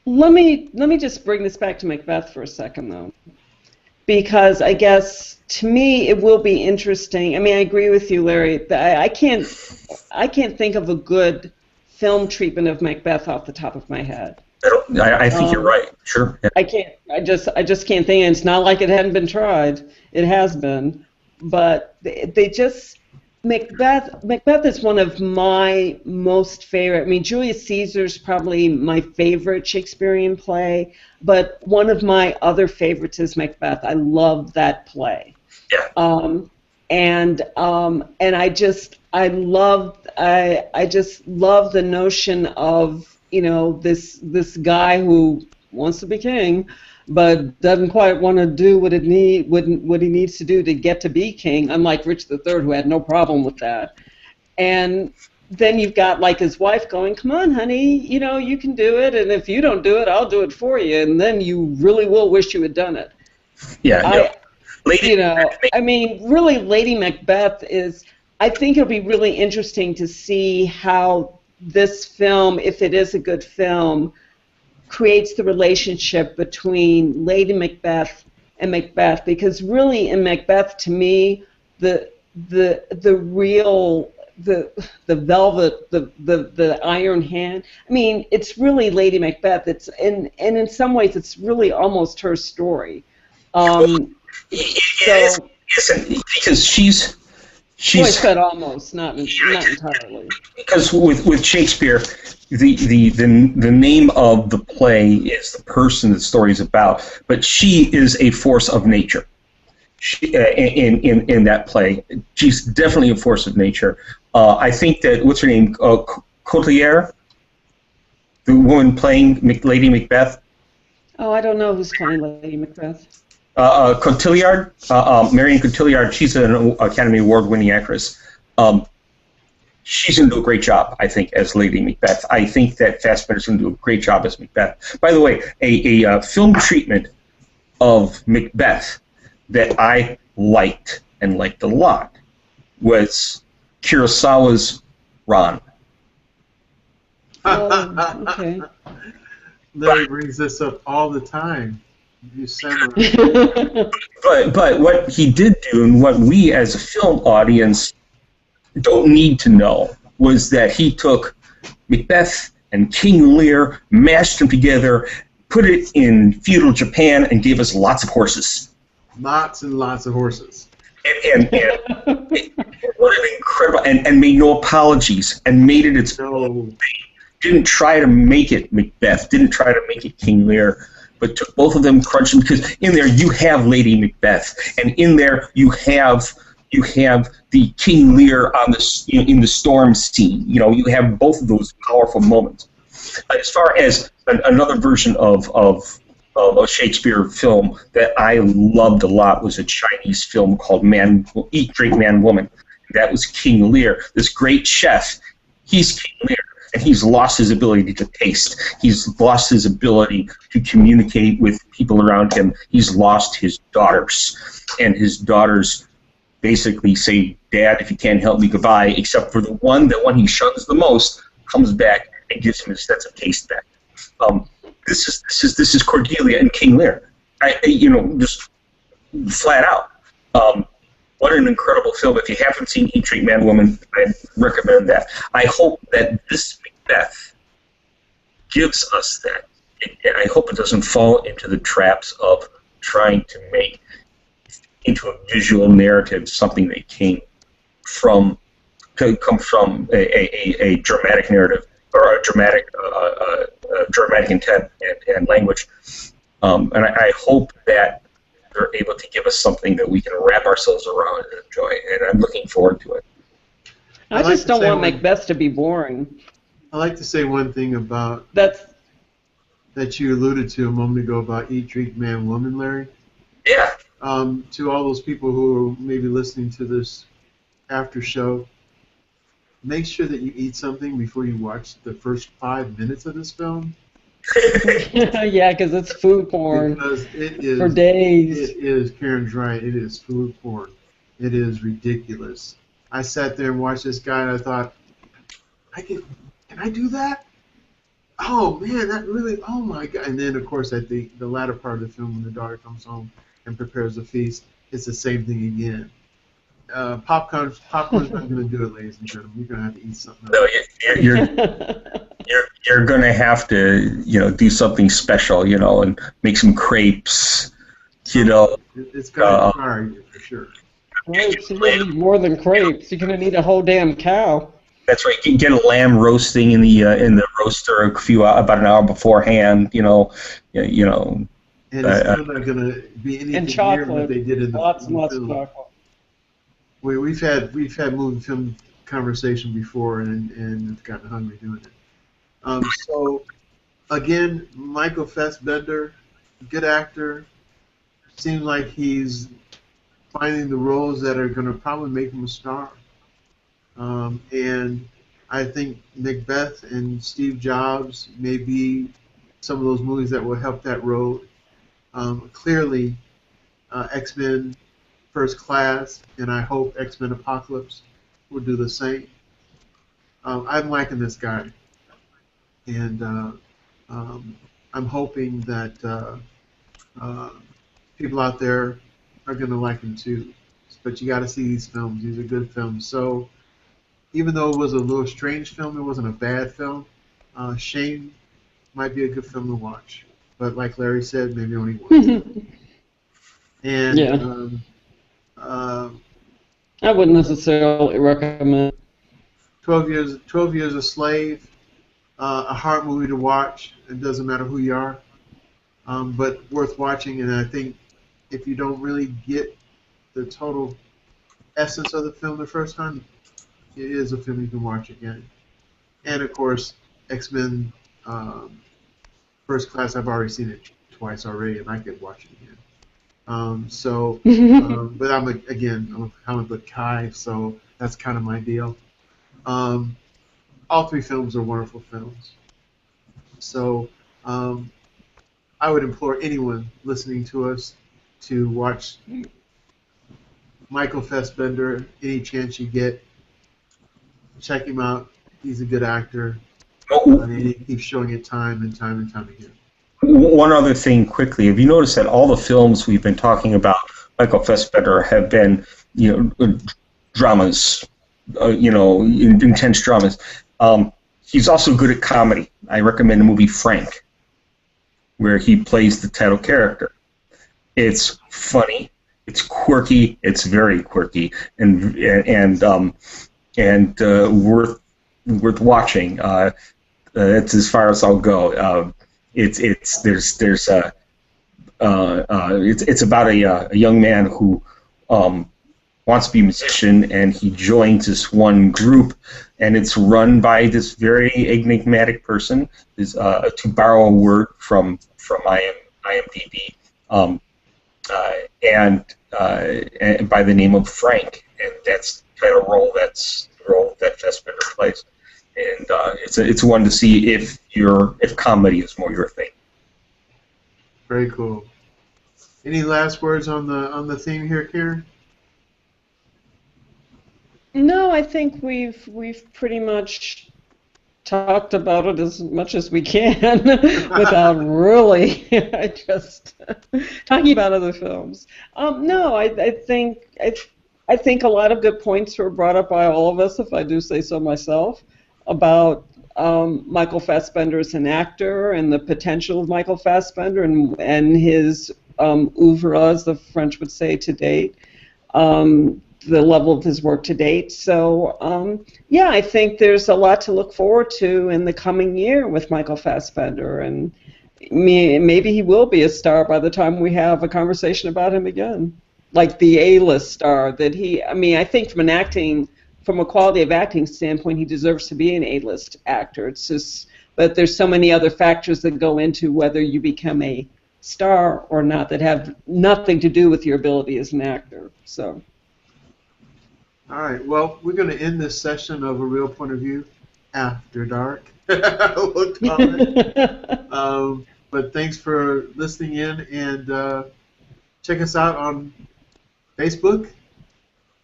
Let me just bring this back to Macbeth for a second, though, because I guess to me it will be interesting. I mean, I agree with you, Larry. I can't think of a good film treatment of Macbeth off the top of my head. I think you're right. Sure. Yeah. I can't. I just can't think. And it's not like it hadn't been tried. It has been, but they just Macbeth is one of my most favorite. I mean, Julius Caesar's probably my favorite Shakespearean play, but one of my other favorites is Macbeth. I love that play. Yeah. And I just love the notion of, you know, this guy who wants to be king, but doesn't quite want to do what he needs to do to get to be king, unlike Richard III, who had no problem with that. And then you've got like his wife going, "Come on, honey, you know, you can do it, and if you don't do it, I'll do it for you." And then you really will wish you had done it. Yeah. I mean, really, Lady Macbeth is. I think it'll be really interesting to see how this film, if it is a good film, creates the relationship between Lady Macbeth and Macbeth, because really in Macbeth, to me, the real velvet, the iron hand. I mean, it's really Lady Macbeth. And in some ways, it's really almost her story. Because she's well, I said almost, not entirely. Because with Shakespeare, the name of the play is the person the story is about, but she is a force of nature. She, in that play, she's definitely a force of nature. I think that what's her name, Cotillard, the woman playing Lady Macbeth. Oh, I don't know who's playing Lady Macbeth. Cotillard, Marion Cotillard, she's an Academy Award-winning actress. She's going to do a great job, I think, as Lady Macbeth. I think that Fassbender's going to do a great job as Macbeth. By the way, a film treatment of Macbeth that I liked and liked a lot was Kurosawa's Ron. Oh, okay. Larry brings this up all the time. You but what he did do, and what we as a film audience don't need to know, was that he took Macbeth and King Lear, mashed them together, put it in feudal Japan, and gave us lots of horses. Lots and lots of horses. And what an incredible, and made no apologies, and made it its own thing. Didn't try to make it Macbeth, didn't try to make it King Lear, but took both of them, crunched them, because in there you have Lady Macbeth, and in there you have the King Lear on the in the storm scene. You know, you have both of those powerful moments. As far as another version of a Shakespeare film that I loved a lot was a Chinese film called Eat, Drink, Man, Woman. That was King Lear, this great chef. He's King Lear. And he's lost his ability to taste. He's lost his ability to communicate with people around him. He's lost his daughters. And his daughters basically say, "Dad, if you can't help me, goodbye," except for the one he shuns the most comes back and gives him his sense of taste back. This is Cordelia and King Lear. Just flat out. What an incredible film. If you haven't seen Eat, Drink, Man, Woman, I recommend that. I hope that this Macbeth gives us that. And I hope it doesn't fall into the traps of trying to make into a visual narrative something that come from a dramatic narrative or a dramatic intent and language. And I hope that they're able to give us something that we can wrap ourselves around and enjoy, and I'm looking forward to it. I just don't want Macbeth to be boring. I like to say one thing about that you alluded to a moment ago about Eat, Drink, Man, Woman, Larry. Yeah. To all those people who may be listening to this after show, make sure that you eat something before you watch the first 5 minutes of this film, Yeah, because it's food porn because it for is, days. it is, Karen's right, it is food porn. It is ridiculous. I sat there and watched this guy, and I thought, can I do that? Oh man, that really, oh my god! And then of course at the latter part of the film, when the daughter comes home and prepares the feast, it's the same thing again. Popcorn's not going to do it, ladies and gentlemen. You're going to have to eat something So else. you're going to have to, do something special, and make some crepes, It's going to inspire you for sure. Crepes, you're gonna need more than crepes. You're gonna need a whole damn cow. That's right. You can get a lamb roasting in the roaster about an hour beforehand. And it's still not going to be anything And near chocolate. what they did in the Lots and film. lots of chocolate. We've had movie film conversation before, and have gotten hungry doing it. So again, Michael Fassbender, good actor. Seems like he's finding the roles that are going to probably make him a star. And I think Macbeth and Steve Jobs may be some of those movies that will help that road. Clearly, X-Men First Class, and I hope X-Men Apocalypse will do the same. I'm liking this guy, and I'm hoping that people out there are going to like him too. But you got to see these films; these are good films. So even though it was a little strange film, it wasn't a bad film. Shane might be a good film to watch, but like Larry said, maybe only once. And Yeah. I wouldn't necessarily recommend. 12 Years a Slave, a hard movie to watch. It doesn't matter who you are, but worth watching. And I think if you don't really get the total essence of the film the first time, it is a film you can watch again. And of course, X-Men First Class. I've already seen it twice already, and I could watch it again. But I'm a comic book guy, so that's kind of my deal. All three films are wonderful films. So I would implore anyone listening to us to watch Michael Fassbender any chance you get. Check him out. He's a good actor, and he keeps showing it time and time and time again. One other thing quickly. Have you noticed that all the films we've been talking about Michael Fassbender have been, dramas, intense dramas. He's also good at comedy. I recommend the movie Frank, where he plays the title character. It's funny, it's quirky, it's very quirky, and worth watching. That's as far as I'll go. It's about a young man who wants to be a musician, and he joins this one group, and it's run by this very enigmatic person. To borrow a word from IMDb, and by the name of Frank, and that's the kind of role the role that Fassbender plays. And it's one to see if comedy is more your thing. Very cool. Any last words on the theme here, Karen? No, I think we've pretty much talked about it as much as we can without really just talking about other films. No, I think a lot of good points were brought up by all of us, if I do say so myself, about Michael Fassbender as an actor and the potential of Michael Fassbender and his oeuvre, as the French would say, to date. The level of his work to date. So, yeah, I think there's a lot to look forward to in the coming year with Michael Fassbender, and maybe he will be a star by the time we have a conversation about him again, like the A-list star that he. I mean, I think from a quality of acting standpoint, he deserves to be an A-list actor. It's just, but there's so many other factors that go into whether you become a star or not that have nothing to do with your ability as an actor. So. All right. Well, we're going to end this session of A Real Point of View after dark. We'll call it. But thanks for listening in, and check us out on Facebook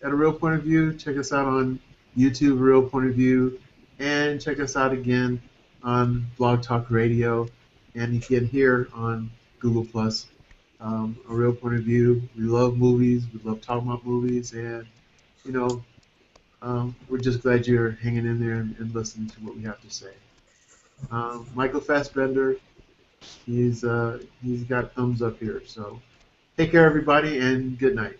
at A Real Point of View. Check us out on YouTube, A Real Point of View, and check us out again on Blog Talk Radio, and again here on Google Plus. A Real Point of View. We love movies. We love talking about movies, and you know, we're just glad you're hanging in there and listening to what we have to say. Michael Fassbender, he's got thumbs up here. So take care, everybody, and good night.